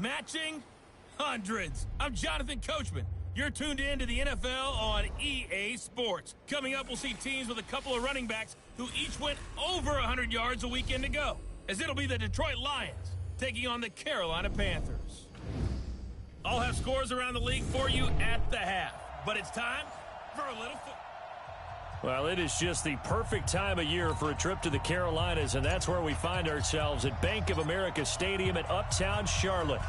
matching hundreds. I'm Jonathan Coachman. You're tuned in to the NFL on EA Sports. Coming up, we'll see teams with a couple of running backs who each went over 100 yards a weekend ago, as it'll be the Detroit Lions taking on the Carolina Panthers. I'll have scores around the league for you at the half, but it's time for a little football. Well, it is just the perfect time of year for a trip to the Carolinas, and that's where we find ourselves at Bank of America Stadium in Uptown Charlotte.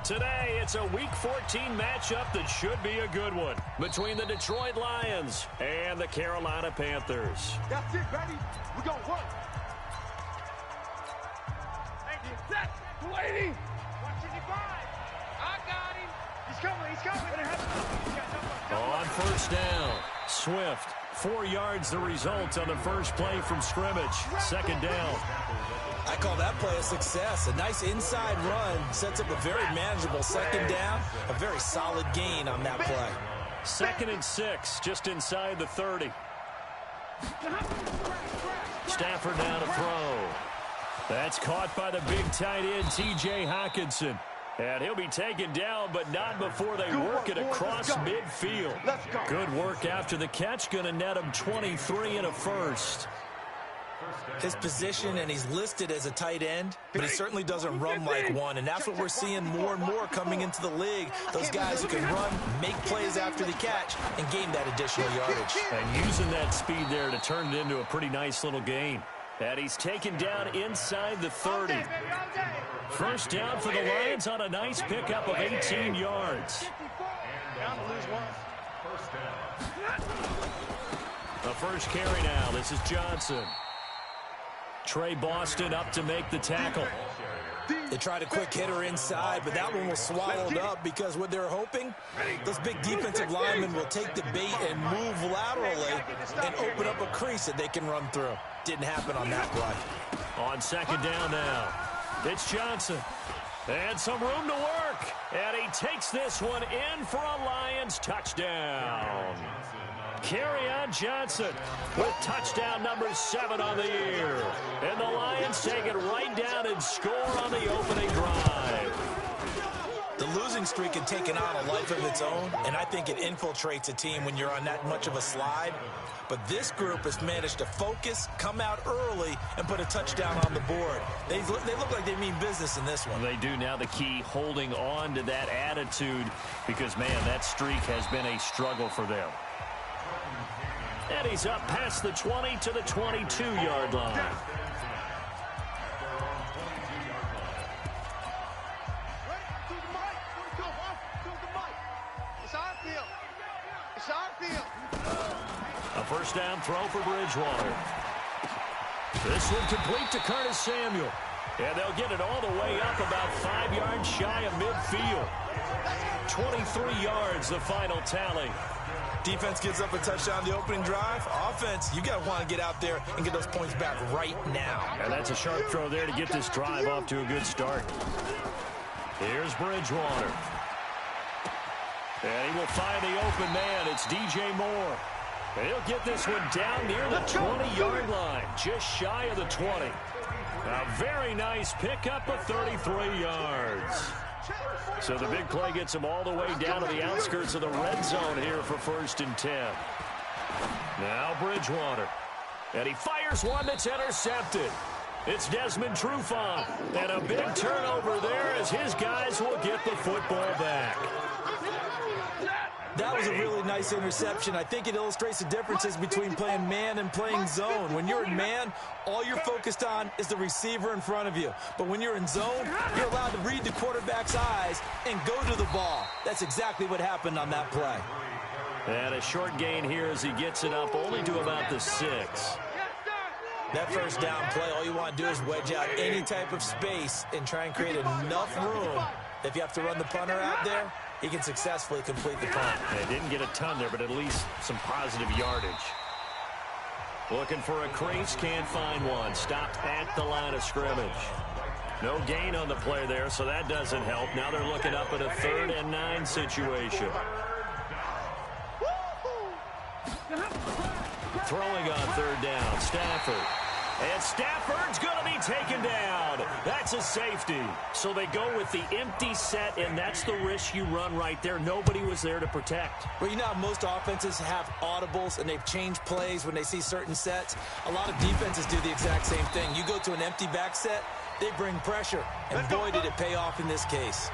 Today, it's a Week 14 matchup that should be a good one between the Detroit Lions and the Carolina Panthers. That's it, baby. We're going to work. Thank you. Set. Waiting. 155. I got him. He's coming. He's coming. On first down, Swift. 4 yards the result on the first play from scrimmage. Second down. I call that play a success. A nice inside run sets up a very manageable second down. A very solid gain on that play. 2nd and 6, just inside the 30. Stafford now to throw. That's caught by the big tight end, T.J. Hockenson. And he'll be taken down, but not before they work it across midfield. Good work after the catch. Going to net him 23 and a first. His position, and he's listed as a tight end, but he certainly doesn't run like one, and that's what we're seeing more and more coming into the league. Those guys who can run, make plays after the catch, and gain that additional yardage. And using that speed there to turn it into a pretty nice little gain. And he's taken down inside the 30. First down for the Lions on a nice pickup of 18 yards. The first carry now. This is Johnson. Trey Boston up to make the tackle. They tried a quick hitter inside, but that one was swallowed up because what they're hoping, those big defensive linemen will take the bait and move laterally and open up a crease that they can run through. Didn't happen on that play. On second down now, it's Johnson. And some room to work. And he takes this one in for a Lions touchdown. Kerryon Johnson with touchdown number 7 on the year. And the Lions take it right down and score on the opening drive. The losing streak had taken on a life of its own, and I think it infiltrates a team when you're on that much of a slide. But this group has managed to focus, come out early, and put a touchdown on the board. They look like they mean business in this one. They do. Now the key, holding on to that attitude, because, man, that streak has been a struggle for them. And he's up past the 20 to the 22-yard line. A first down throw for Bridgewater. This one complete to Curtis Samuel. And they'll get it all the way up about 5 yards shy of midfield. 23 yards, the final tally. Defense gives up a touchdown the opening drive. Offense, you got to want to get out there and get those points back right now. And that's a sharp throw there to get this drive off to a good start. Here's Bridgewater. And he will find the open man. It's DJ Moore. And he'll get this one down near the 20-yard line, just shy of the 20. A very nice pickup of 33 yards. So the big play gets him all the way down to the outskirts of the red zone here for 1st and 10. Now Bridgewater. And he fires one that's intercepted. It's Desmond Trufant. And a big turnover there as his guys will get the football back. That was a really nice interception. I think it illustrates the differences between playing man and playing zone. When you're in man, all you're focused on is the receiver in front of you. But when you're in zone, you're allowed to read the quarterback's eyes and go to the ball. That's exactly what happened on that play. And a short gain here as he gets it up only to about the 6. That first down play, all you want to do is wedge out any type of space and try and create enough room. If you have to run the punter out there, he can successfully complete the punt. They didn't get a ton there, but at least some positive yardage. Looking for a crease, can't find one. Stopped at the line of scrimmage. No gain on the play there, so that doesn't help. Now they're looking up at a 3rd and 9 situation. Throwing on 3rd down, Stafford. And Stafford's going to be taken down. That's a safety. So they go with the empty set, and that's the risk you run right there. Nobody was there to protect. Well, you know how most offenses have audibles, and they've changed plays when they see certain sets? A lot of defenses do the exact same thing. You go to an empty back set, they bring pressure, and boy, did it pay off in this case.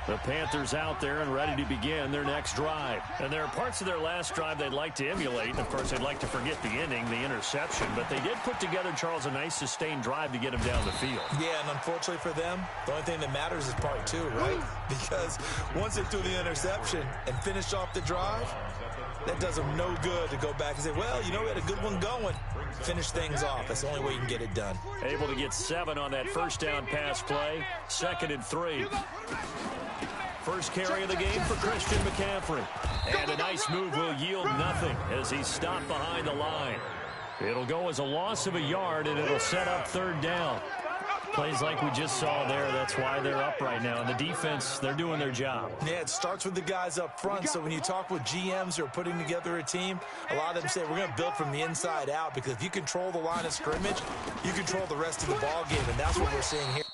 The Panthers out there and ready to begin their next drive. And there are parts of their last drive they'd like to emulate. And, of course, they'd like to forget the inning, the interception. But they did put together, Charles, a nice sustained drive to get him down the field. Yeah, and unfortunately for them, the only thing that matters is part two, right? Because once they threw the interception and finished off the drive, that does them no good to go back and say, well, you know, we had a good one going. Finish things off. That's the only way you can get it done. Able to get 7 on that first down pass play. 2nd and 3. First carry of the game for Christian McCaffrey. And a nice move will yield nothing as he's stopped behind the line. It'll go as a loss of a yard, and it'll set up 3rd down. Plays like we just saw there, that's why they're up right now. And the defense, they're doing their job. Yeah, it starts with the guys up front. So when you talk with GMs who are putting together a team, a lot of them say we're going to build from the inside out, because if you control the line of scrimmage, you control the rest of the ball game, and that's what we're seeing here.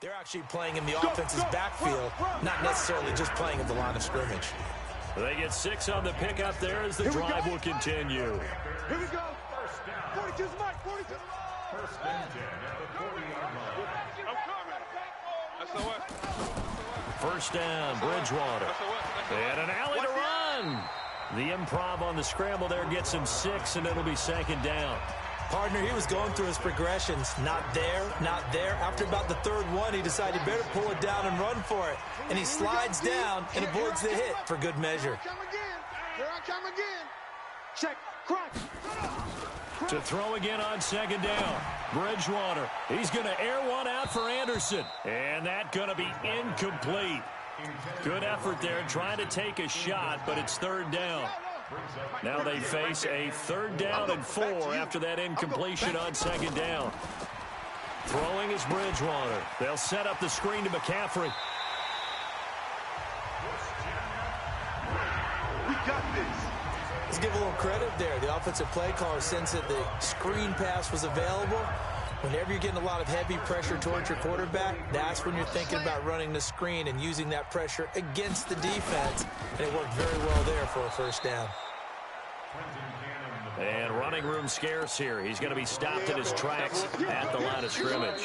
They're actually playing in the offense's backfield, not necessarily just playing at the line of scrimmage. They get 6 on the pickup there as the drive will continue. Here we go. 42's Mike. 42. First and 10 at the 40-yard line. I'm coming. SOS. First down, Bridgewater. And an alley to run. The improv on the scramble there gets him 6, and it'll be 2nd down. Partner, he was going through his progressions. Not there, not there. After about the 3rd one, he decided he better pull it down and run for it. And he slides down and avoids the hit for good measure. Here I come again. Check. Crack. To throw again on 2nd down. Bridgewater. He's going to air one out for Anderson. And that's going to be incomplete. Good effort there trying to take a shot, but it's 3rd down. Now they face a 3rd down and 4 after that incompletion on 2nd down. Throwing is Bridgewater. They'll set up the screen to McCaffrey. We got this. Let's give a little credit there. The offensive play caller sensed that the screen pass was available. Whenever you're getting a lot of heavy pressure towards your quarterback, that's when you're thinking about running the screen and using that pressure against the defense. And it worked very well there for a 1st down. And running room scarce here. He's going to be stopped in his tracks at the line of scrimmage.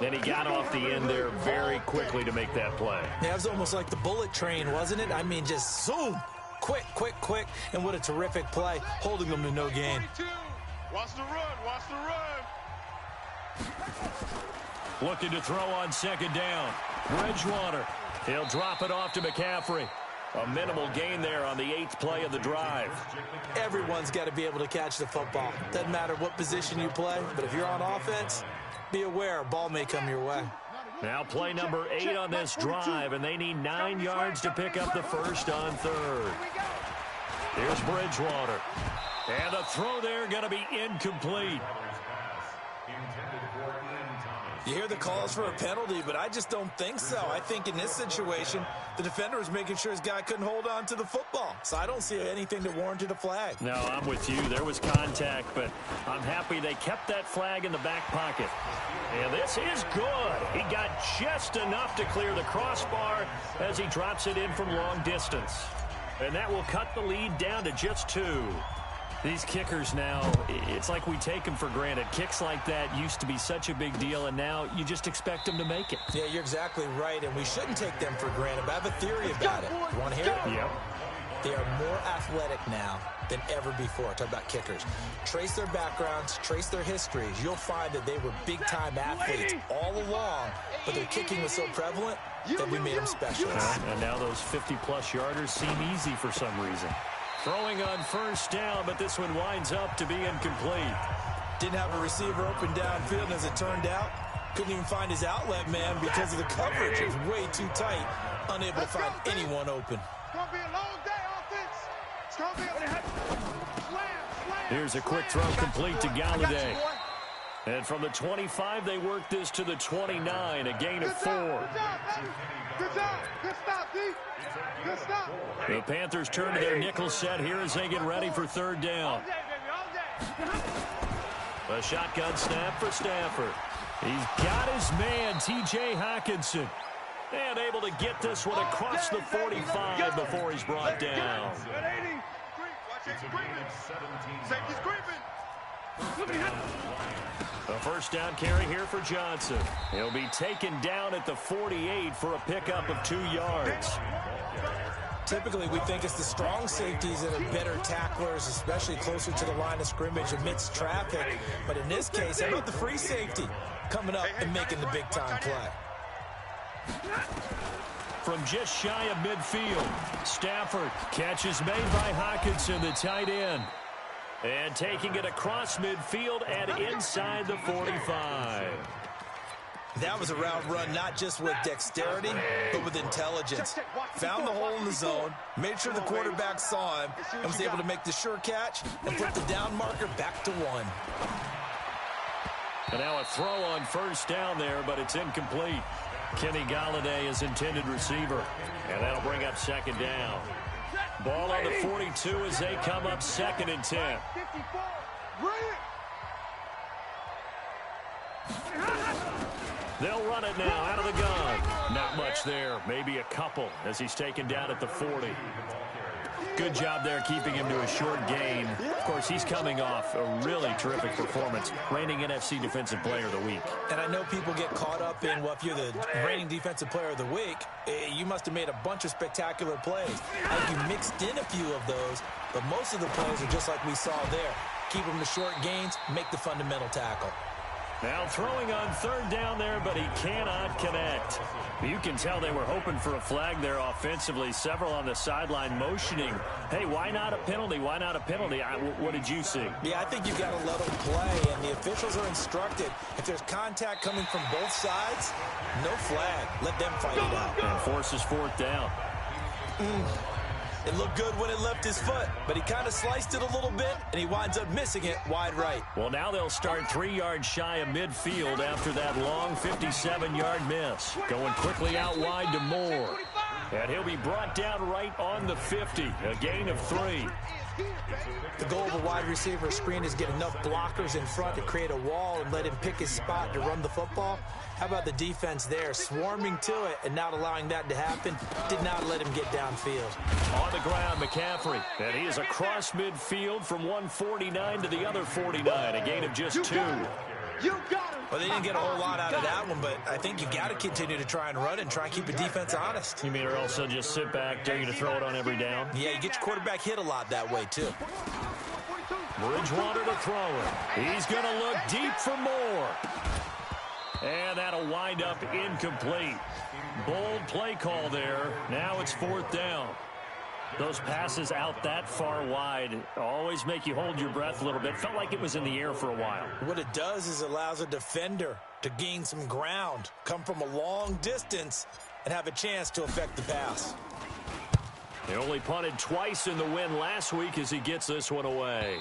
Then he got off the end there very quickly to make that play. Yeah, it was almost like the bullet train, wasn't it? I mean, just zoom. Quick, quick, quick. And what a terrific play, holding them to no gain. Watch the run. Watch the run. Looking to throw on 2nd down. Bridgewater. He'll drop it off to McCaffrey. A minimal gain there on the 8th play of the drive. Everyone's got to be able to catch the football. Doesn't matter what position you play, but if you're on offense, be aware a ball may come your way. Now play number 8 on this drive, and they need 9 yards to pick up the 1st on 3rd. Here's Bridgewater. And the throw there going to be incomplete. You hear the calls for a penalty, but I just don't think so. I think in this situation, the defender was making sure his guy couldn't hold on to the football. So I don't see anything that warranted a flag. No, I'm with you. There was contact, but I'm happy they kept that flag in the back pocket. And this is good. He got just enough to clear the crossbar as he drops it in from long distance. And that will cut the lead down to just 2. These kickers now, it's like we take them for granted. Kicks like that used to be such a big deal, and now you just expect them to make it. Yeah, you're exactly right, and we shouldn't take them for granted. But I have a theory about it. You want to hear it? Yep. They are more athletic now than ever before. Talk about kickers. Trace their backgrounds, trace their histories. You'll find that they were big-time athletes all along, but their kicking was so prevalent that we made them specialists. And now those 50-plus yarders seem easy for some reason. Throwing on first down, but this one winds up to be incomplete. Didn't have a receiver open downfield, as it turned out. Couldn't even find his outlet man because of the coverage. It was way too tight. Unable to find anyone open. It's going to be a long day, offense. It's going to be a slam. Here's a quick throw complete to Galladay. And from the 25, they work this to the 29, a gain of 4. Good job, baby. Good job. Good stop, D. Good stop. The Panthers turn to their nickel set here as they get ready for third down. All day, baby, all day. A shotgun snap for Stafford. He's got his man, T.J. Hawkinson. And able to get this one across the 45 before he's brought down. Good 80. Watch it screaming. Safety's creeping. A first down carry here for Johnson. He'll be taken down at the 48 for a pickup of 2 yards. Typically, we think it's the strong safeties that are better tacklers, especially closer to the line of scrimmage amidst traffic. But in this case, how about the free safety coming up and making the big-time play? From just shy of midfield, Stafford catches made by Hawkinson, the tight end. And taking it across midfield and inside the 45. That was a route run not just with dexterity, but with intelligence. Found the hole in the zone, made sure the quarterback saw him, and was able to make the sure catch and flip the down marker back to 1. And now a throw on first down there, but it's incomplete. Kenny Galladay is intended receiver, and that'll bring up second down. Ball on the 42 as they come up 2nd and 10. 54. Bring it. They'll run it now out of the gun. Not much there, maybe a couple as he's taken down at the 40. Good job there keeping him to a short gain. Of course, he's coming off a really terrific performance, reigning NFC Defensive Player of the Week. And I know people get caught up in, well, if you're the reigning Defensive Player of the Week, you must have made a bunch of spectacular plays. I think you mixed in a few of those, but most of the plays are just like we saw there. Keep them to short gains, make the fundamental tackle. Now throwing on third down there, but he cannot connect. You can tell they were hoping for a flag there offensively. Several on the sideline motioning, hey, why not a penalty? Why not a penalty? What did you see? Yeah, I think you've got to let them play, and the officials are instructed. If there's contact coming from both sides, no flag. Let them fight it out. And forces fourth down. It looked good when it left his foot, but he kind of sliced it a little bit, and he winds up missing it wide right. Well, now they'll start 3 yards shy of midfield after that long 57-yard miss. Going quickly out wide to Moore. And he'll be brought down right on the 50, a gain of 3. The goal of a wide receiver screen is get enough blockers in front to create a wall and let him pick his spot to run the football. How about the defense there, swarming to it and not allowing that to happen? Did not let him get downfield. On the ground, McCaffrey. And he is across midfield from 149 to the other 49, a gain of just 2. You got him. Well, they didn't get a whole lot out of that one, but I think you got to continue to try and run and try and keep the defense honest. You mean or also just sit back, dare you to throw it on every down? Yeah, you get your quarterback hit a lot that way, too. Bridgewater to throw it. He's going to look deep for Moore. And that'll wind up incomplete. Bold play call there. Now it's fourth down. Those passes out that far wide always make you hold your breath a little bit. Felt like it was in the air for a while. What it does is allows a defender to gain some ground, come from a long distance, and have a chance to affect the pass. He only punted twice in the win last week as he gets this one away.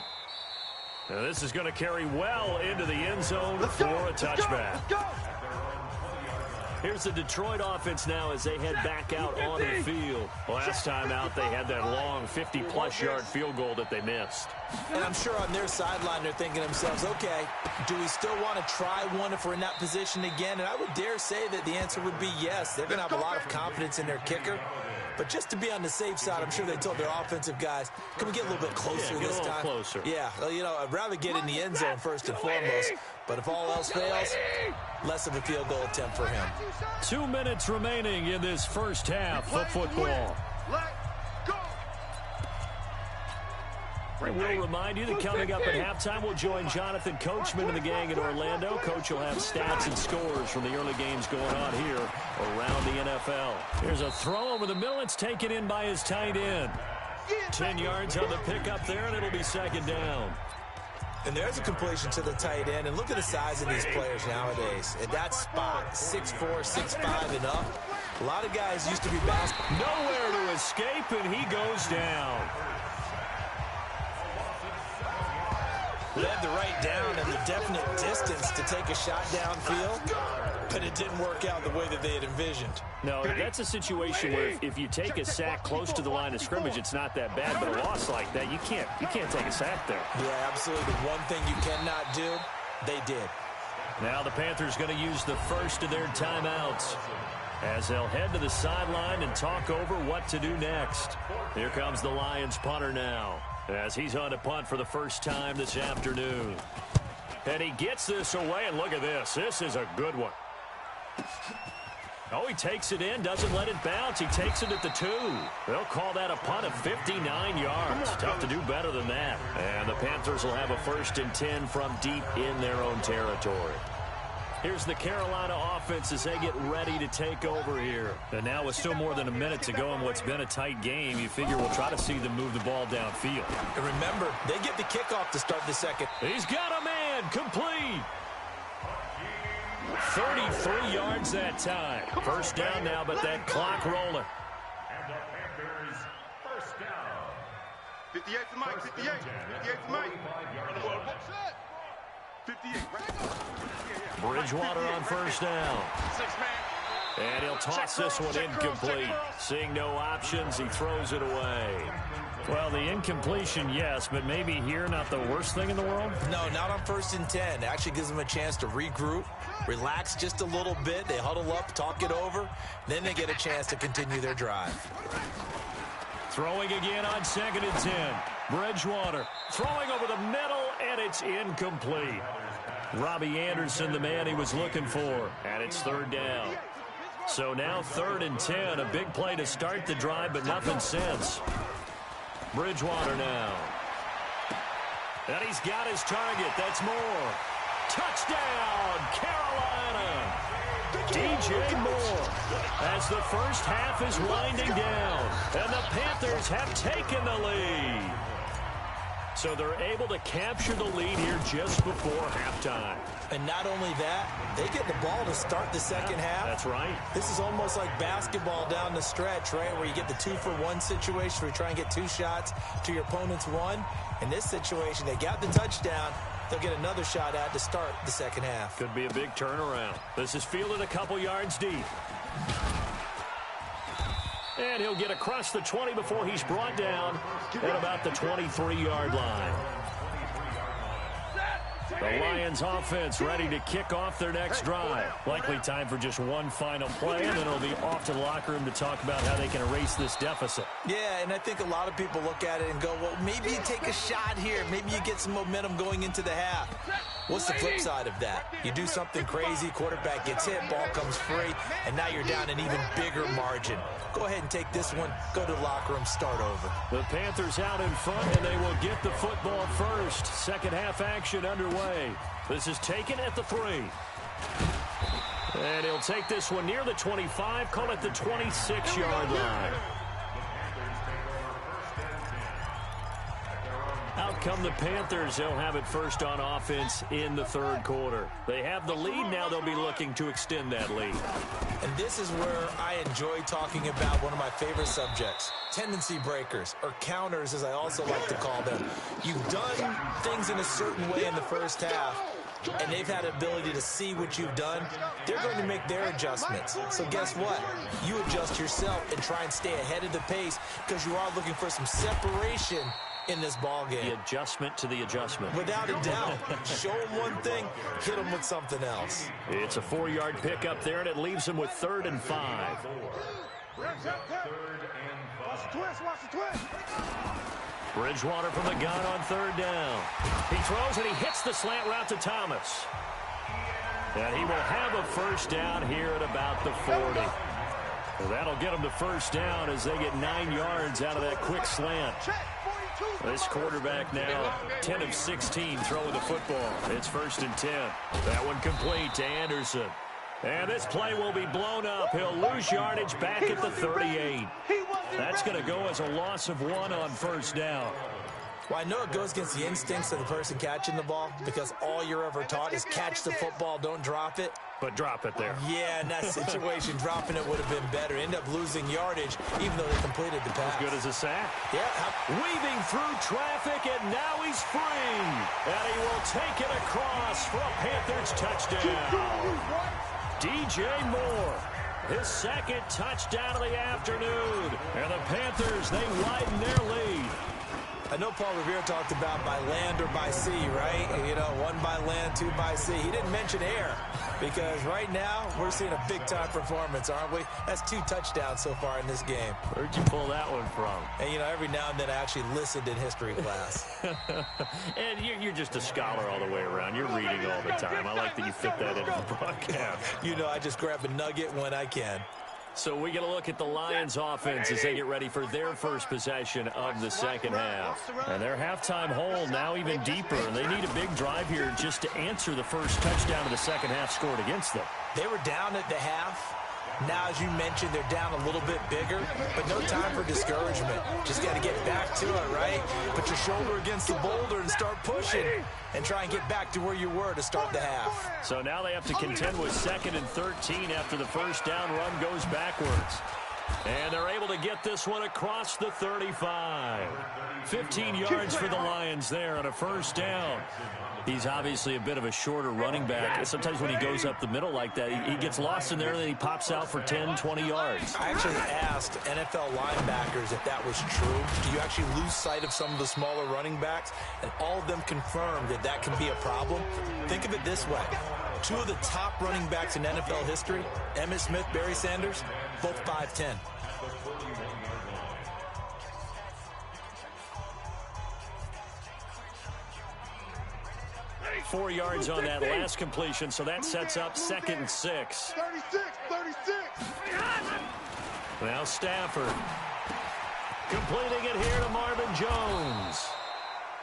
Now this is going to carry well into the end zone for a touchback. Here's the Detroit offense now as they head back out on the field. Last time out, they had that long 50-plus yard field goal that they missed. And I'm sure on their sideline they're thinking to themselves, okay, do we still want to try one if we're in that position again? And I would dare say that the answer would be yes. They're going to have a lot of confidence in their kicker. But just to be on the safe side, I'm sure they told their offensive guys, can we get a little bit closer this time? Closer. Yeah, well, you know, I'd rather get in the end zone first and foremost. But if all else fails, less of a field goal attempt for him. 2 minutes remaining in this first half of football. I will remind you that coming up at halftime, we'll join Jonathan Coachman and the gang in Orlando. Coach will have stats and scores from the early games going on here around the NFL. Here's a throw over the middle. It's taken in by his tight end. 10 yards on the pickup there, and it'll be second down. And there's a completion to the tight end. And look at the size of these players nowadays. At that spot, 6'4", 6'5", and up. A lot of guys used to be bounced. Nowhere to escape, and he goes down. They had the right down and the definite distance to take a shot downfield, but it didn't work out the way that they had envisioned. No, that's a situation where if you take a sack close to the line of scrimmage, it's not that bad, but a loss like that, you can't take a sack there. Yeah, absolutely. The one thing you cannot do, they did. Now the Panthers going to use the first of their timeouts as they'll head to the sideline and talk over what to do next. Here comes the Lions punter now, as he's on to punt for the first time this afternoon. And he gets this away, and look at this. This is a good one. Oh, he takes it in, doesn't let it bounce. He takes it at the 2. They'll call that a punt of 59 yards. Tough to do better than that. And the Panthers will have a 1st and 10 from deep in their own territory. Here's the Carolina offense as they get ready to take over here. And now with still more than a minute to go in what's been a tight game, you figure we'll try to see them move the ball downfield. And remember, they get the kickoff to start the second. He's got a man, complete. 33 yards that time. First down now, but that clock rolling. And the Panthers first down. 58 for Mike, 58. 58 for Mike. 58, right? Bridgewater on first down. And he'll toss this one incomplete. Seeing no options, he throws it away. Well, the incompletion, yes, but maybe here not the worst thing in the world? No, not on 1st and 10. It actually gives them a chance to regroup, relax just a little bit. They huddle up, talk it over. Then they get a chance to continue their drive. Throwing again on 2nd and 10. Bridgewater throwing over the middle, and it's incomplete. Robbie Anderson, the man he was looking for, and it's 3rd down. So now 3rd and 10, a big play to start the drive, but nothing since. Bridgewater now. And he's got his target. That's more. Touchdown, Carolina. DJ Moore as the first half is winding down, and the Panthers have taken the lead. So they're able to capture the lead here just before halftime. And not only that, they get the ball to start the second half. That's right. This is almost like basketball down the stretch, right, where you get the 2-for-1 situation where you try and get 2 shots to your opponent's 1. In this situation, they got the touchdown. They'll get another shot at to start the second half. Could be a big turnaround. This is fielded a couple yards deep. And he'll get across the 20 before he's brought down at about the 23-yard line. The Lions offense ready to kick off their next drive. Likely time for just one final play, and then it'll be off to the locker room to talk about how they can erase this deficit. Yeah, and I think a lot of people look at it and go, well, maybe you take a shot here. Maybe you get some momentum going into the half. What's the flip side of that? You do something crazy, quarterback gets hit, ball comes free, and now you're down an even bigger margin. Go ahead and take this one, go to the locker room, start over. The Panthers out in front, and they will get the football first. Second half action underway. This is taken at the 3. And he'll take this one near the 25, call it the 26-yard line. Out come the Panthers. They'll have it first on offense in the 3rd quarter. They have the lead. Now they'll be looking to extend that lead. And this is where I enjoy talking about one of my favorite subjects, tendency breakers, or counters as I also like to call them. You've done things in a certain way in the first half. and they've had the ability to see what you've done, they're going to make their adjustments. So guess what? You adjust yourself and try and stay ahead of the pace because you are looking for some separation in this ball game. The adjustment to the adjustment. Without a doubt. Show them one thing, hit them with something else. It's a 4-yard pickup there, and it leaves them with 3rd and 5. Watch the twist. Bridgewater from the gun on 3rd down. He throws and he hits the slant route to Thomas. And he will have a first down here at about the 40. Well, that'll get him to first down as they get 9 yards out of that quick slant. This quarterback now 10 of 16 throwing the football. It's 1st and 10. That one complete to Anderson. And this play will be blown up. He'll lose yardage back at the 38. That's going to go as a loss of 1 on first down. Well, I know it goes against the instincts of the person catching the ball because all you're ever taught is catch the football, don't drop it. But drop it there. Yeah, in that situation, dropping it would have been better. End up losing yardage, even though they completed the pass. As good as a sack. Yeah. Weaving through traffic, and now he's free. And he will take it across for a Panthers touchdown. DJ Moore, his 2nd touchdown of the afternoon. And the Panthers, they widen their lead. I know Paul Revere talked about by land or by sea, right? You know, 1 by land, 2 by sea. He didn't mention air because right now we're seeing a big-time performance, aren't we? That's 2 touchdowns so far in this game. Where'd you pull that one from? And, you know, every now and then I actually listened in history class. And you're just a scholar all the way around. You're reading all the time. I like that you fit that into the broadcast. You know, I just grab a nugget when I can. So we get a look at the Lions offense as they get ready for their first possession of the second half. And their halftime hole now even deeper. And they need a big drive here just to answer the first touchdown of the second half scored against them. They were down at the half. Now, as you mentioned, they're down a little bit bigger, but no time for discouragement. Just got to get back to it, right? Put your shoulder against the boulder and start pushing and try and get back to where you were to start the half. So now they have to contend with 2nd and 13 after the first down run goes backwards. And they're able to get this one across the 35. 15 yards for the Lions there on a first down. He's obviously a bit of a shorter running back. Sometimes when he goes up the middle like that, he gets lost in there and then he pops out for 10, 20 yards. I actually asked NFL linebackers if that was true. Do you actually lose sight of some of the smaller running backs? And all of them confirmed that that can be a problem. Think of it this way. 2 of the top running backs in NFL history, Emmitt Smith, Barry Sanders, both 5'10". 4 yards on that last completion, so that sets up 2nd and 6. 36. Now Stafford completing it here to Marvin Jones.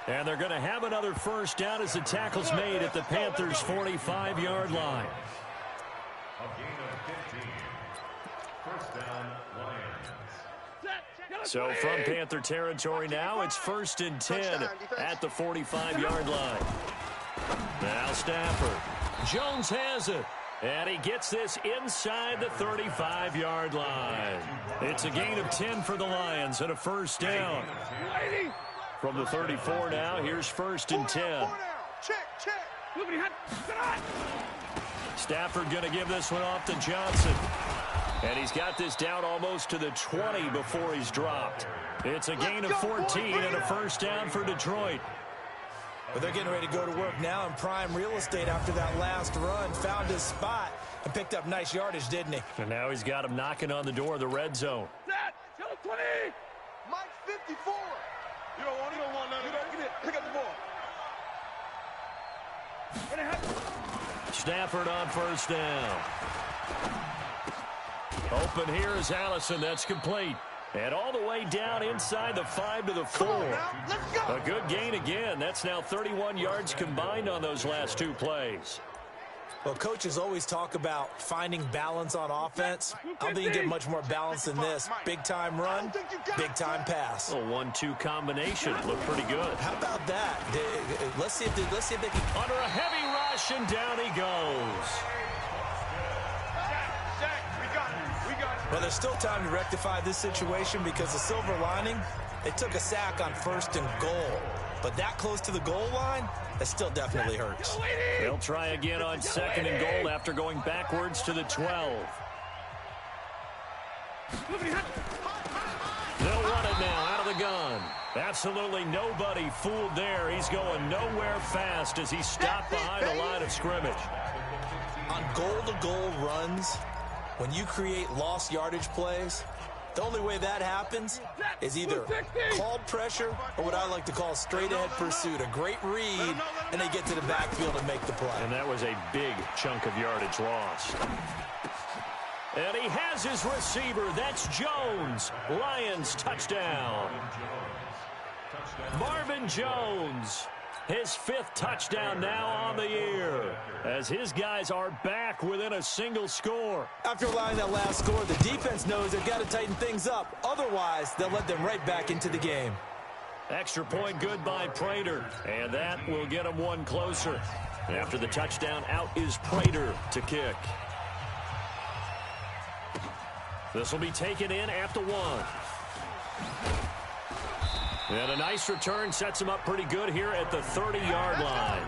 And they're going to have another first down as the tackle's made at the Panthers' 45-yard line. A gain of 15. First down, Lions. So from Panther territory now, it's 1st and 10 at the 45-yard line. Now Stafford. Jones has it. And he gets this inside the 35-yard line. It's a gain of 10 for the Lions and a first down. From the 34 now, here's 1st and 10. Stafford going to give this one off to Johnson. And he's got this down almost to the 20 before he's dropped. It's a gain of 14 and a first down for Detroit. But they're getting ready to go to work now in prime real estate after that last run. Found his spot and picked up nice yardage, didn't he? And now he's got him knocking on the door of the red zone. Mike 54. You don't want none of that. Get it. Pick up the ball. Stafford on first down. Open here is Allison. That's complete. And all the way down inside the 5 to the 4. A good gain again. That's now 31 yards combined on those last 2 plays. Well, coaches always talk about finding balance on offense. I don't think you get much more balance than this. Big-time run, big-time pass. A 1-2 combination. Looked pretty good. How about that? Let's see if they can... Under a heavy rush, and down he goes. Well, there's still time to rectify this situation because the silver lining, they took a sack on 1st and goal. But that close to the goal line, That still definitely hurts. They'll try again on 2nd and goal after going backwards to the 12. They'll run it now out of the gun. Absolutely nobody fooled there. He's going nowhere fast as he stopped behind the line of scrimmage. On goal-to-goal runs, when you create lost yardage plays, the only way that happens is either called pressure or what I like to call straight-ahead pursuit. A great read, and they get to the backfield and make the play. And that was a big chunk of yardage lost. And he has his receiver. That's Jones. Lions touchdown. Marvin Jones, his 5th touchdown now on the year, as his guys are back within a single score. After allowing that last score, the defense knows they've got to tighten things up. Otherwise, they'll let them right back into the game. Extra point good by Prater, and that will get him one closer. After the touchdown, out is Prater to kick. This will be taken in at the 1. And a nice return sets him up pretty good here at the 30-yard line.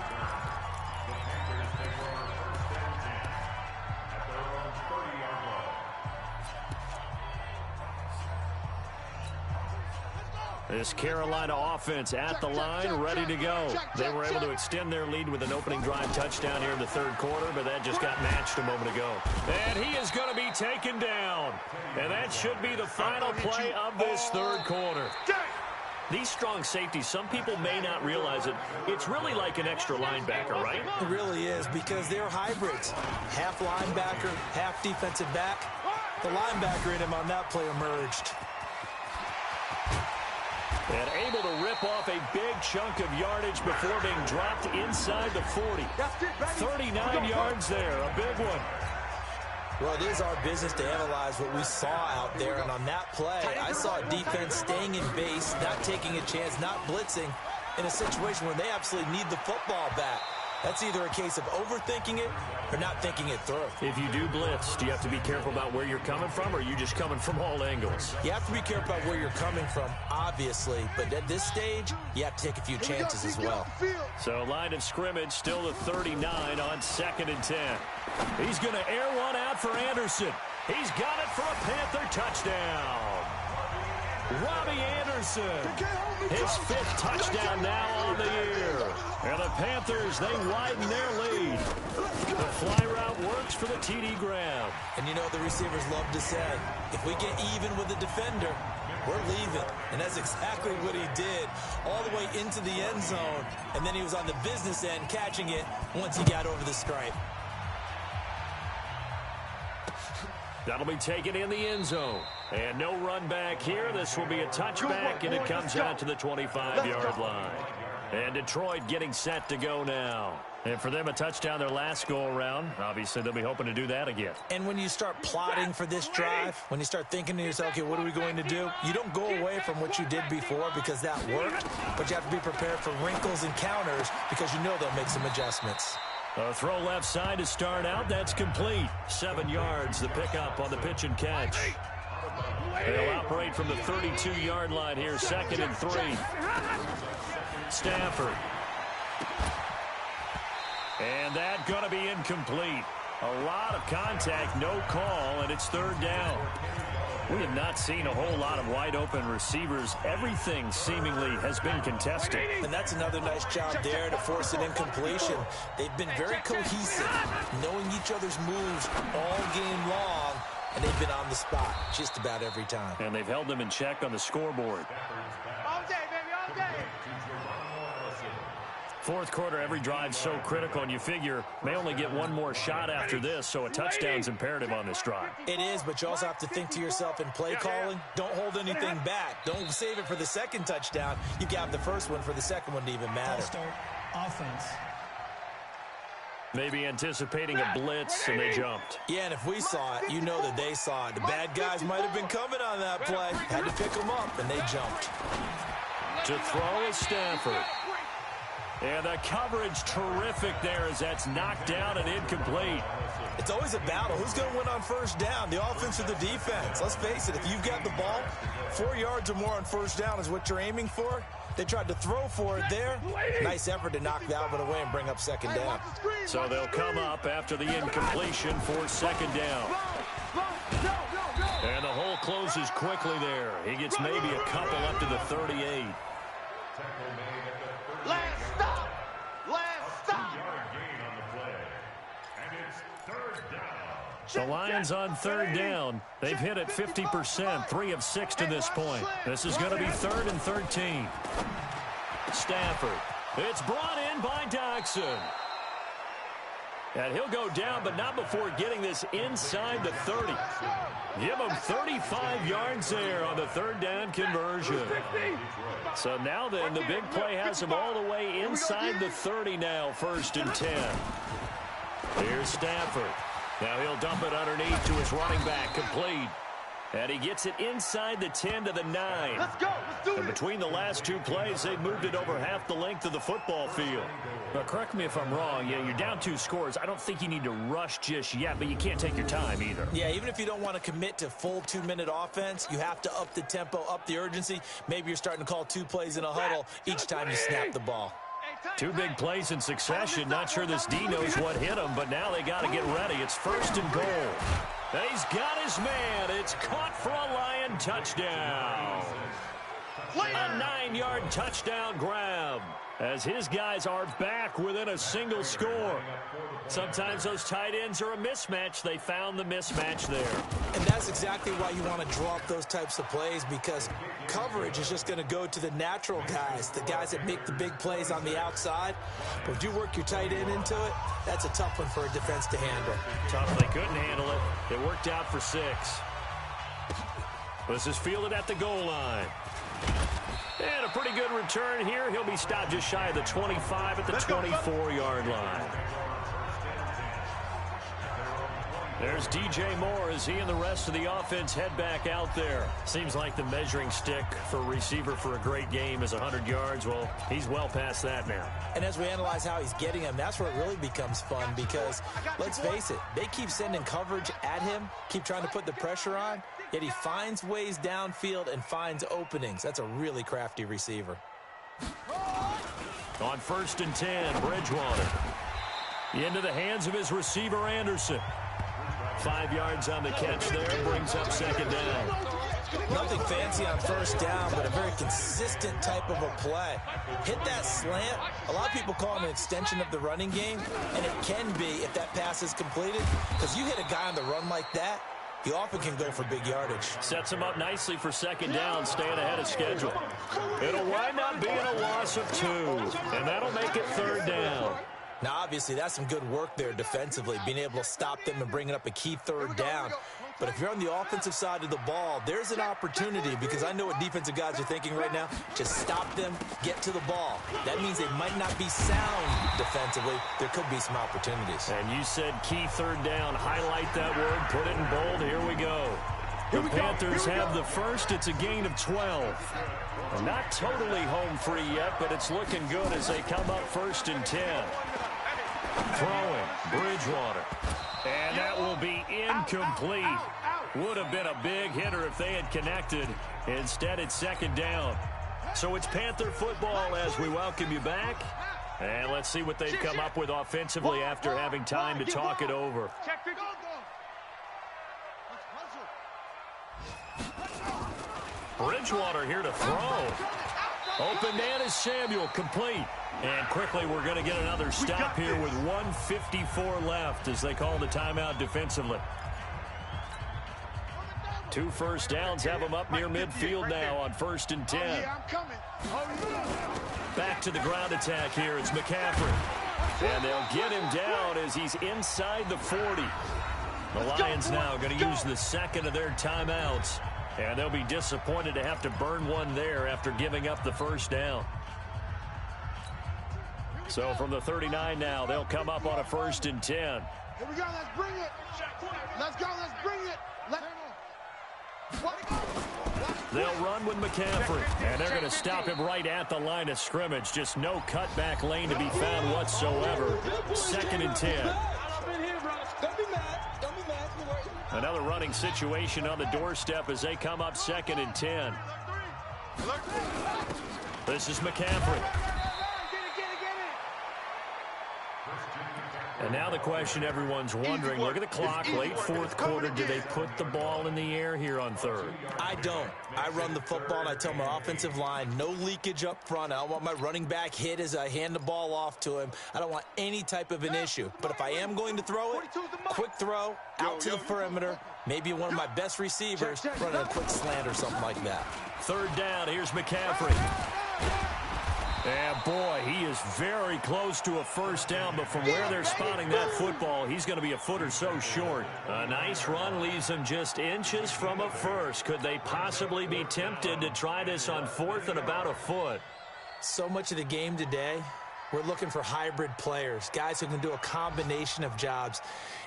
This Carolina offense at the line, ready to go. They were able to extend their lead with an opening drive touchdown here in the 3rd quarter, but that just got matched a moment ago. And he is going to be taken down. And that should be the final play of this 3rd quarter. These strong safeties, some people may not realize it. It's really like an extra linebacker, right? It really is, because they're hybrids. Half linebacker, half defensive back. The linebacker in him on that play emerged. And able to rip off a big chunk of yardage before being dropped inside the 40. 39 yards there, a big one. Well, it is our business to analyze what we saw out there, and on that play, I saw a defense staying in base, not taking a chance, not blitzing, in a situation where they absolutely need the football back. That's either a case of overthinking it or not thinking it through. If you do blitz, do you have to be careful about where you're coming from, or are you just coming from all angles? You have to be careful about where you're coming from, obviously, but at this stage, you have to take a few chances as well. So line of scrimmage still the 39 on 2nd and 10. He's going to air one out for Anderson. He's got it for a Panther touchdown. Robbie Anderson, his 5th touchdown now on the year. And the Panthers, they widen their lead. The fly route works for the TD grab. And you know the receivers love to say, if we get even with the defender, we're leaving. And that's exactly what he did, all the way into the end zone. And then he was on the business end catching it once he got over the stripe. That'll be taken in the end zone. And no run back here. This will be a touchback, and it comes out to the 25-yard line. And Detroit getting set to go now. And for them, a touchdown their last go-around. Obviously, they'll be hoping to do that again. And when you start plotting for this drive, when you start thinking to yourself, okay, what are we going to do? You don't go away from what you did before because that worked, but you have to be prepared for wrinkles and counters because you know they'll make some adjustments. A throw left side to start out. That's complete. 7 yards, the pickup on the pitch and catch. They'll operate from the 32-yard line here, 2nd and 3. Stafford. And that going to be incomplete. A lot of contact, no call, and it's 3rd down. We have not seen a whole lot of wide-open receivers. Everything seemingly has been contested. And that's another nice job there to force an incompletion. They've been very cohesive, knowing each other's moves all game long, and they've been on the spot just about every time. And they've held them in check on the scoreboard. All day, baby, all day. 4th quarter, every drive so critical, and you figure may only get one more shot after this, so a touchdown's imperative on this drive. It is, but you also have to think to yourself in play calling, don't hold anything back. Don't save it for the 2nd touchdown. You got the first one for the 2nd one to even matter. Start offense. Maybe anticipating a blitz, and they jumped. Yeah, and if we saw it, you know that they saw it. The bad guys might have been coming on that play. Had to pick them up, and they jumped. To throw is Stafford. And the coverage terrific there as that's knocked down and incomplete. It's always a battle. Who's going to win on 1st down, the offense or the defense? Let's face it, if you've got the ball, 4 yards or more on 1st down is what you're aiming for. They tried to throw for it there. Nice effort to knock that one away and bring up second down. So they'll come up after the incompletion for second down. And the hole closes quickly there. He gets maybe a couple up to the 38. Last stop! Last stop! The Lions on third down. They've hit it 50%, 3 of 6 to this point. This is going to be 3rd and 13. Stafford. It's brought in by Doxson. And he'll go down, but not before getting this inside the 30. Give him 35 yards there on the third down conversion. So now then, the big play has him all the way inside the 30 now, 1st and 10. Here's Stafford. Now he'll dump it underneath to his running back, complete. And he gets it inside the 10 to the 9. Let's go. Let's do And it. between the last 2 plays, they've moved it over half the length of the football field. But correct me if I'm wrong. Yeah, you're down 2 scores. I don't think you need to rush just yet, but you can't take your time either. Yeah, even if you don't want to commit to full 2-minute offense, you have to up the tempo, up the urgency. Maybe you're starting to call 2 plays in a huddle each time you snap the ball. 2 big plays in succession. Not sure this D knows what hit him, but now they got to get ready. It's 1st and goal. He's got his man. It's caught for a Lion touchdown. A 9-yard touchdown grab as his guys are back within a single score. Sometimes those tight ends are a mismatch. They found the mismatch there. And that's exactly why you want to draw up those types of plays, because coverage is just going to go to the natural guys, the guys that make the big plays on the outside. But if you work your tight end into it, that's a tough one for a defense to handle. Tough. They couldn't handle it. It worked out for 6. This is fielded at the goal line. And a pretty good return here. He'll be stopped just shy of the 25 at the 24-yard line. There's DJ Moore as he and the rest of the offense head back out there. Seems like the measuring stick for a receiver for a great game is 100 yards. Well, he's well past that now. And as we analyze how he's getting them, that's where it really becomes fun, because let's face it, they keep sending coverage at him, keep trying to put the pressure on, yet he finds ways downfield and finds openings. That's a really crafty receiver. On 1st and 10, Bridgewater. Into the hands of his receiver, Anderson. 5 yards on the catch there, brings up second down. Nothing fancy on 1st down, but a very consistent type of a play. Hit that slant. A lot of people call it an extension of the running game, and it can be if that pass is completed, because you hit a guy on the run like that, he often can go for big yardage. Sets him up nicely for second down, staying ahead of schedule. It'll wind up being a loss of 2, and that'll make it 3rd down. Now, obviously, that's some good work there defensively, being able to stop them and bringing up a key 3rd down. But if you're on the offensive side of the ball, there's an opportunity, because I know what defensive guys are thinking right now. Just stop them, get to the ball. That means they might not be sound defensively. There could be some opportunities. And you said key 3rd down. Highlight that word, put it in bold. Here we go. The Panthers have the first. It's a gain of 12. Not totally home free yet, but it's looking good as they come up 1st and 10. Throwing, Bridgewater. And that will be incomplete. Would have been a big hitter if they had connected. Instead, it's second down. So it's Panther football as we welcome you back. And let's see what they've come up with offensively after having time to talk it over. Bridgewater here to throw. Open man is Samuel, complete. And quickly we're going to get another stop here with 1:54 left as they call the timeout defensively. 2 first downs have them up near midfield now on 1st and 10. Back to the ground attack here. It's McCaffrey. And they'll get him down as he's inside the 40. The Lions now going to use the second of their timeouts. And they'll be disappointed to have to burn one there after giving up the first down. So from the 39 now, they'll come up on a 1st and 10. Here we go, let's bring it. Let's go, let's bring it. They'll run with McCaffrey, and they're going to stop him right at the line of scrimmage. Just no cutback lane to be found whatsoever. 2nd and 10. Another running situation on the doorstep as they come up 2nd and 10. This is McCaffrey. And now the question everyone's wondering, look at the clock, late fourth quarter. Do they put the ball in the air here on third? I don't. I run the football, and I tell my offensive line, no leakage up front. I don't want my running back hit as I hand the ball off to him. I don't want any type of an issue. But if I am going to throw it, quick throw, out to the perimeter, maybe one of my best receivers running a quick slant or something like that. Third down, here's McCaffrey. And boy, he is very close to a first down, but from where they're spotting that football, he's going to be a foot or so short. A nice run leaves him just inches from a first. Could they possibly be tempted to try this on fourth and about a foot? So much of the game today, we're looking for hybrid players, guys who can do a combination of jobs.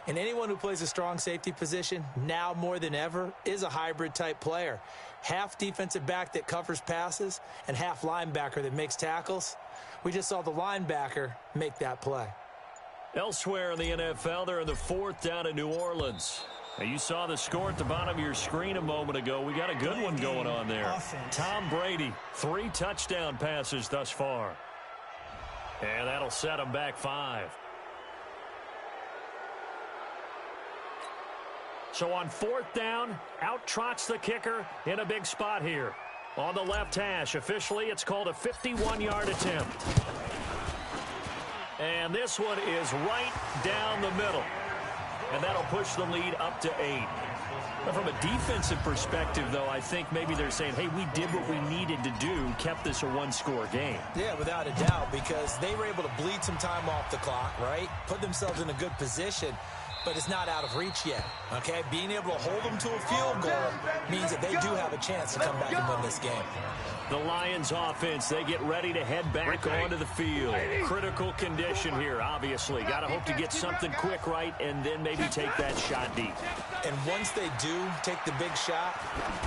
And anyone who plays a strong safety position, now more than ever, is a hybrid type player. Half defensive back that covers passes and half linebacker that makes tackles. We just saw the linebacker make that play. Elsewhere in the NFL, they're in the fourth down in New Orleans. Now, you saw the score at the bottom of your screen a moment ago. We got a good one going on there. Tom Brady, 3 touchdown passes thus far. And that'll set him back 5. So on fourth down, out trots the kicker in a big spot here. On the left hash, officially it's called a 51-yard attempt. And this one is right down the middle. And that'll push the lead up to 8. Now, from a defensive perspective, though, I think maybe they're saying, hey, we did what we needed to do, kept this a one-score game. Yeah, without a doubt, because they were able to bleed some time off the clock, right? Put themselves in a good position. But it's not out of reach yet, okay? Being able to hold them to a field goal means that they do have a chance to come back and win this game. The Lions offense, they get ready to head back onto the field. Critical condition here, obviously. Got to hope to get something quick right and then maybe take that shot deep. And once they do take the big shot,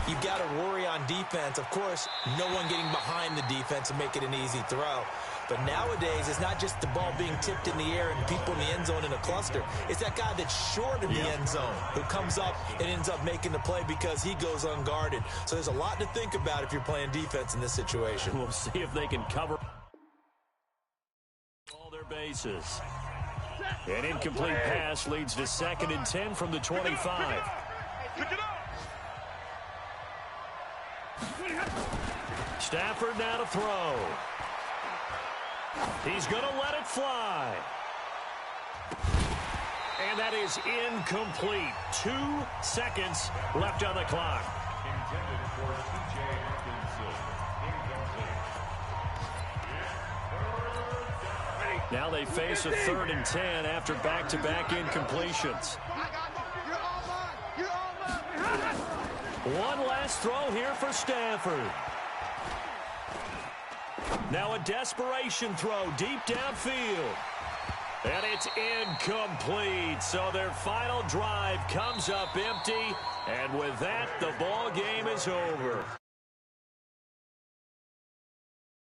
you've got to worry on defense. Of course, no one getting behind the defense and make it an easy throw. But nowadays, it's not just the ball being tipped in the air and people in the end zone in a cluster. It's that guy that's short of the end zone who comes up and ends up making the play because he goes unguarded. So there's a lot to think about if you're playing defense in this situation. We'll see if they can cover all their bases. An incomplete pass leads to 2nd and 10 from the 25. Stafford now to throw. He's going to let it fly. And that is incomplete. 2 seconds left on the clock. Intended for C.J. Hawkinson. Incomplete. Now they face a 3rd and 10 after back-to-back incompletions. One last throw here for Stafford. Now a desperation throw deep downfield. And it's incomplete. So their final drive comes up empty. And with that, the ball game is over.